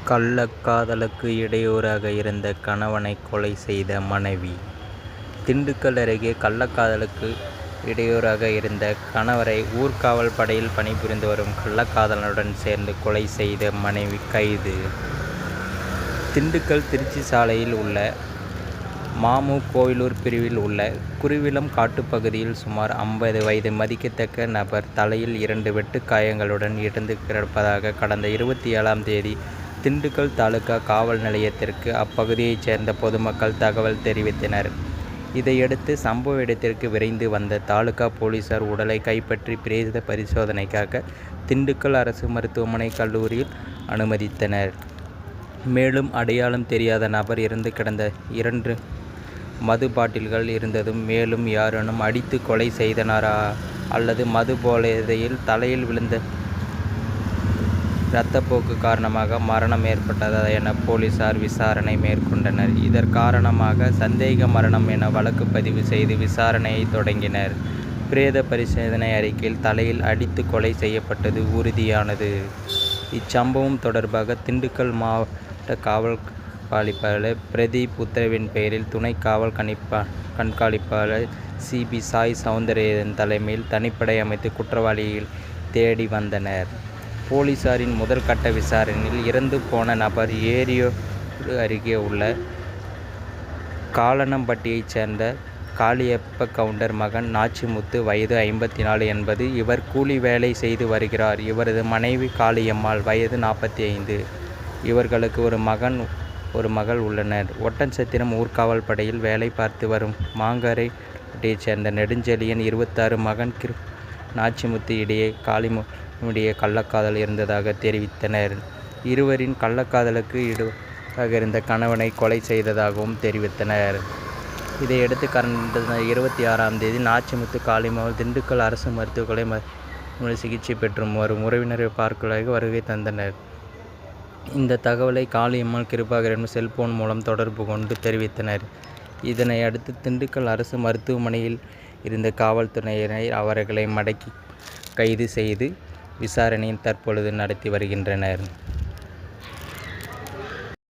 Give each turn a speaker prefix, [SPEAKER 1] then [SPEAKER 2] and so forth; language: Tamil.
[SPEAKER 1] கள்ளக்காதலுக்கு இடையூறாக இருந்த கணவனை கொலை செய்த மனைவி. திண்டுக்கல் அருகே கள்ளக்காதலுக்கு இடையூறாக இருந்த கணவரை ஊர்காவல் படையில் பணிபுரிந்து வரும் கள்ளக்காதலனுடன் சேர்ந்து கொலை செய்த மனைவி கைது. திண்டுக்கல் திருச்சி சாலையில் உள்ள மாமு கோவிலூர் பிரிவில் உள்ள குருவிலம் காட்டுப்பகுதியில் சுமார் 50 வயது மதிக்கத்தக்க நபர் தலையில் 2 வெட்டுக்காயங்களுடன் இறந்து கிடப்பதாக கடந்த 27ஆம் தேதி திண்டுக்கல் தாலுகா காவல் நிலையத்திற்கு அப்பகுதியைச் சேர்ந்த பொதுமக்கள் தகவல் தெரிவித்தனர். இதையடுத்து சம்பவ இடத்திற்கு விரைந்து வந்த தாலுகா போலீசார் உடலை கைப்பற்றி பிரேத பரிசோதனைக்காக திண்டுக்கல் அரசு மருத்துவமனை கல்லூரியில் அனுமதித்தனர். மேலும் அடையாளம் தெரியாத நபர் இறந்து கிடந்த 2 மது பாட்டில்கள் இருந்ததும் மேலும் யாரேனும் அடித்து கொலை செய்தனரா அல்லது மது போதையில் தலையில் விழுந்த இரத்தப்போக்கு காரணமாக மரணம் ஏற்பட்டதா என போலீசார் விசாரணை மேற்கொண்டனர். இதற்காரணமாக சந்தேக மரணம் என வழக்கு பதிவு செய்து விசாரணையை தொடங்கினர். பிரேத பரிசோதனை அறிக்கையில் தலையில் அடித்து கொலை செய்யப்பட்டது உறுதியானது. இச்சம்பவம் தொடர்பாக திண்டுக்கல் மாவட்ட காவல் கண்காணிப்பாளர் பிரதீப் உத்தரவின் பெயரில் துணை காவல் கண்காணிப்பாளர் சிபி சாய் சௌந்தரேயன் தலைமையில் தனிப்படை அமைத்து குற்றவாளியை தேடி வந்தனர். போலீசாரின் முதல் கட்ட விசாரணையில் இறந்து போன நபர் ஏரியோடு அருகே உள்ள காலனம்பட்டியைச் சேர்ந்த காளியப்ப கவுண்டர் மகன் நாச்சிமுத்து, வயது 54 என்பது. இவர் கூலி வேலை செய்து வருகிறார். இவரது மனைவி காளியம்மாள், வயது 45. இவர்களுக்கு ஒரு மகள் உள்ளனர். ஒட்டன்சத்திரம் ஊர்காவல் படையில் வேலை பார்த்து வரும் மாங்கரைப்பட்டியைச் சேர்ந்த நெடுஞ்செழியன் 26 மகன் நாச்சிமுத்து இடையே காளியம்மாளிடையே கள்ளக்காதல் இருந்ததாக தெரிவித்தனர். இருவரின் கள்ளக்காதலுக்கு இடையூறாக இருந்த கணவனை கொலை செய்ததாகவும் தெரிவித்தனர். இதையடுத்து கடந்த 26ஆம் தேதி நாச்சிமுத்து, காளியம்மாள் திண்டுக்கல் அரசு மருத்துவமனை சிகிச்சை பெற்று வரும் உறவினரை பார்க்க வருகை தந்தனர். இந்த தகவலை காளியம்மாள் கிருபாகரனிடம் செல்போன் மூலம் தொடர்பு கொண்டு தெரிவித்தனர். இதனை அடுத்து திண்டுக்கல் அரசு மருத்துவமனையில் இருந்த காவல்துறையினர் அவர்களை மடக்கி கைது செய்து விசாரணையை தற்பொழுது நடத்தி வருகின்றனர்.